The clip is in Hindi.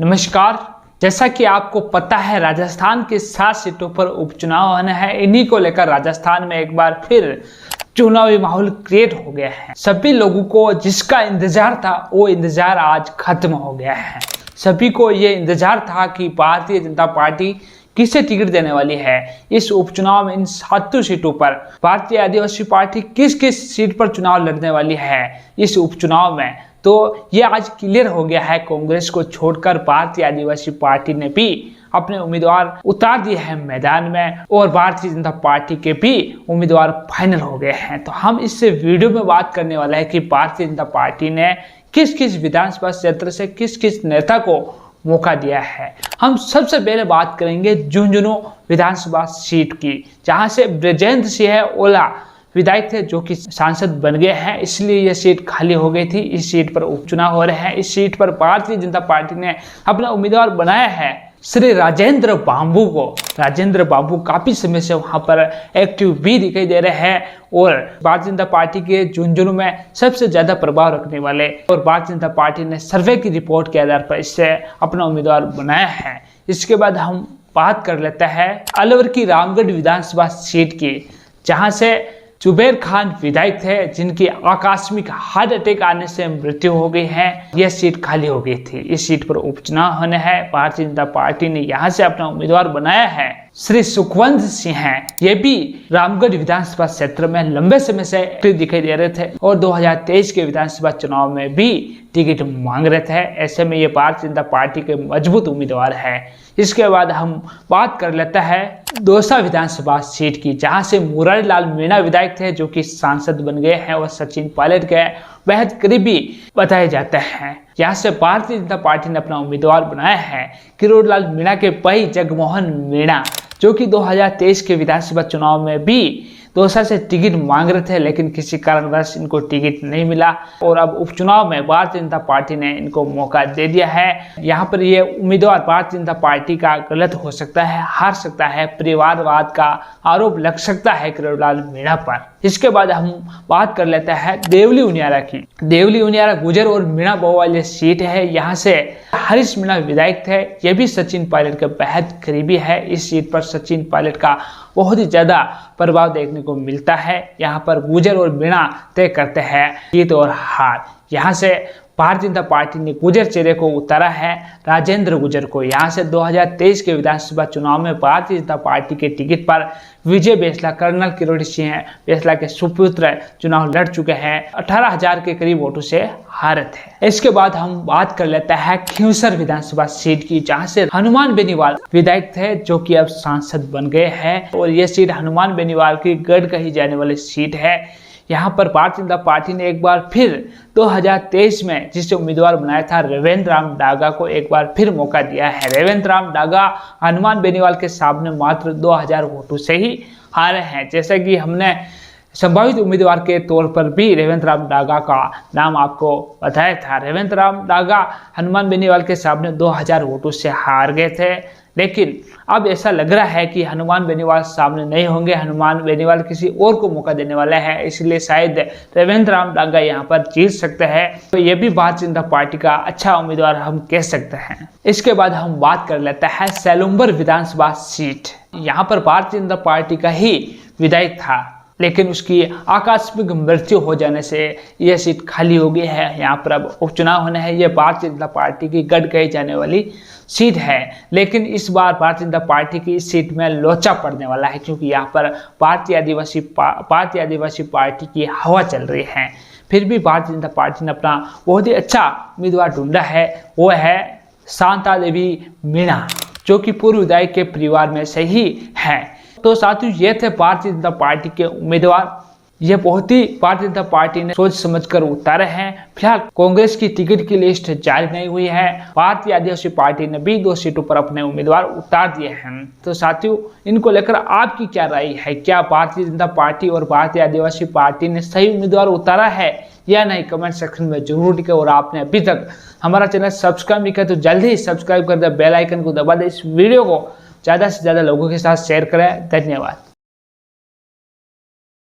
नमस्कार। जैसा कि आपको पता है, राजस्थान के 7 सीटों पर उपचुनाव होना है। इन्हीं को लेकर राजस्थान में एक बार फिर चुनावी माहौल क्रिएट हो गया है। सभी लोगों को जिसका इंतजार था वो इंतजार आज खत्म हो गया है। सभी को ये इंतजार था कि भारतीय जनता पार्टी किसे टिकट देने वाली है। इस उपचुनाव में इन 7 सीटों पर भारतीय आदिवासी पार्टी किस किस सीट पर चुनाव लड़ने वाली है इस उपचुनाव में, तो ये आज क्लियर हो गया है। कांग्रेस को छोड़कर भारतीय आदिवासी पार्टी ने भी अपने उम्मीदवार उतार दिए हैं मैदान में और भारतीय जनता पार्टी के भी उम्मीदवार फाइनल हो गए हैं। तो हम इस वीडियो में बात करने वाले हैं कि भारतीय जनता पार्टी ने किस किस विधानसभा क्षेत्र से किस किस नेता को मौका दिया है। हम सबसे पहले बात करेंगे झुंझुनू विधानसभा सीट की, जहां से ब्रजेंद्र सिंह ओला विधायक थे जो कि सांसद बन गए हैं, इसलिए यह सीट खाली हो गई थी। इस सीट पर उपचुनाव हो रहे हैं। इस सीट पर भारतीय जनता पार्टी ने अपना उम्मीदवार बनाया है श्री राजेंद्र बाबू को। राजेंद्र बाबू काफी समय से वहां पर एक्टिव भी दिखाई दे रहे हैं और भारतीय जनता पार्टी के झुंझुनू में सबसे ज्यादा प्रभाव रखने वाले, और भारतीय जनता पार्टी ने सर्वे की रिपोर्ट के आधार पर इससे अपना उम्मीदवार बनाया है। इसके बाद हम बात कर लेते हैं अलवर की रामगढ़ विधानसभा सीट की, जहां से जुबैर खान विधायक थे जिनकी आकस्मिक हार्ट अटैक आने से मृत्यु हो गई है। यह सीट खाली हो गई थी। इस सीट पर उपचुनाव होने हैं। भारतीय जनता पार्टी ने यहां से अपना उम्मीदवार बनाया है श्री सुखवंत सिंह। ये भी रामगढ़ विधानसभा क्षेत्र में लंबे समय से दिखाई दे रहे थे और 2023 के विधानसभा चुनाव में भी टिकट मांग रहे थे। ऐसे में ये भारतीय जनता पार्टी के मजबूत उम्मीदवार है। इसके बाद हम बात कर लेते हैं दौसा विधानसभा सीट की, जहां से मुरारी लाल मीणा विधायक थे जो कि सांसद बन गए हैं और सचिन पायलट के बेहद करीबी बताए जाते हैं। यहाँ से भारतीय जनता पार्टी ने अपना उम्मीदवार बनाया है किरोड़ लाल मीणा के भाई जगमोहन मीणा, जो कि 2023 के विधानसभा चुनाव में भी दौसा से टिकट मांग रहे थे, लेकिन किसी कारणवश इनको टिकट नहीं मिला और अब उपचुनाव में भारतीय जनता पार्टी ने इनको मौका दे दिया है। यहाँ पर ये उम्मीदवार भारतीय जनता पार्टी का गलत हो सकता है, हार सकता है, परिवारवाद का आरोप लग सकता है किरोड़लाल मीणा पर। इसके बाद हम बात कर लेते हैं देवली उनियारा की। देवली उनियारा गुजर और मीणा बहु वाली सीट है। यहाँ से हरीश मीणा विधायक थे, ये भी सचिन पायलट के बेहद करीबी है। इस सीट पर सचिन पायलट का बहुत ही ज्यादा प्रभाव देखने को मिलता है। यहाँ पर गुजर और मीणा तय करते हैं जीत और हार। यहाँ से भारतीय जनता पार्टी ने गुजर चेहरे को उतारा है, राजेंद्र गुजर को। यहाँ से 2023 के विधानसभा चुनाव में भारतीय जनता पार्टी के टिकट पर विजय बेसला, कर्नल किरोड़ी सिंह बेसला के सुपुत्र चुनाव लड़ चुके हैं। 18,000 के करीब वोटों से हारे थे। इसके बाद हम बात कर लेते हैं खींवसर विधानसभा सीट की, जहां से हनुमान बेनीवाल विधायक थे जो कि अब सांसद बन गए हैं और यह सीट हनुमान बेनीवाल की गढ़ कही जाने वाली सीट है। यहाँ पर भारतीय जनता पार्टी ने एक बार फिर 2023 में जिसे उम्मीदवार बनाया था रेवेंद्र राम डागा को एक बार फिर मौका दिया है। रेवेंद्र राम डागा हनुमान बेनीवाल के सामने मात्र 2,000 वोटों से ही हारे हैं। जैसा कि हमने संभावित उम्मीदवार के तौर पर भी रेवेंद्र राम डागा का नाम आपको बताया था। रेवेंद्र राम डागा हनुमान बेनीवाल के सामने 2,000 वोटों से हार गए थे, लेकिन अब ऐसा लग रहा है कि हनुमान बेनीवाल सामने नहीं होंगे। हनुमान बेनीवाल किसी और को मौका देने वाला है, इसलिए शायद रेवेंद्र राम डागा यहाँ पर जीत सकते हैं। तो ये भी भारतीय जनता पार्टी का अच्छा उम्मीदवार हम कह सकते हैं। इसके बाद हम बात कर लेते हैं सेलुम्बर विधानसभा सीट। यहाँ पर भारतीय जनता पार्टी का ही विधायक था, लेकिन उसकी आकस्मिक मृत्यु हो जाने से यह सीट खाली हो गई है। यहाँ पर अब उपचुनाव होने हैं। यह भारतीय जनता पार्टी की गढ़ कही जाने वाली सीट है, लेकिन इस बार भारतीय जनता पार्टी की इस सीट में लोचा पड़ने वाला है, क्योंकि यहाँ पर भारतीय आदिवासी पार्टी की हवा चल रही है। फिर भी भारतीय जनता पार्टी ने अपना बहुत ही अच्छा उम्मीदवार ढूंढा है, वो है शांता देवी मीणा, जो कि पूर्व विधायक के परिवार में से ही है। तो साथियों, ये थे भारतीय जनता पार्टी के उम्मीदवार। ये बहुत ही भारतीय जनता पार्टी ने सोच समझकर उतारे हैं। फिलहाल कांग्रेस की टिकट की लिस्ट जारी नहीं हुई है। भारतीय आदिवासी पार्टी ने भी 2 सीटों पर अपने उम्मीदवार उतार दिए हैं। तो साथियों, इनको लेकर आपकी क्या राय है? क्या भारतीय जनता पार्टी और भारतीय आदिवासी पार्टी ने सही उम्मीदवार उतारा है या नहीं? कमेंट सेक्शन में जरूर लिखें। और आपने अभी तक हमारा चैनल सब्सक्राइब नहीं किया तो जल्दी ही सब्सक्राइब कर दे, बेल आइकन को दबा दे। इस वीडियो को ज़्यादा से ज़्यादा लोगों के साथ शेयर करें। धन्यवाद।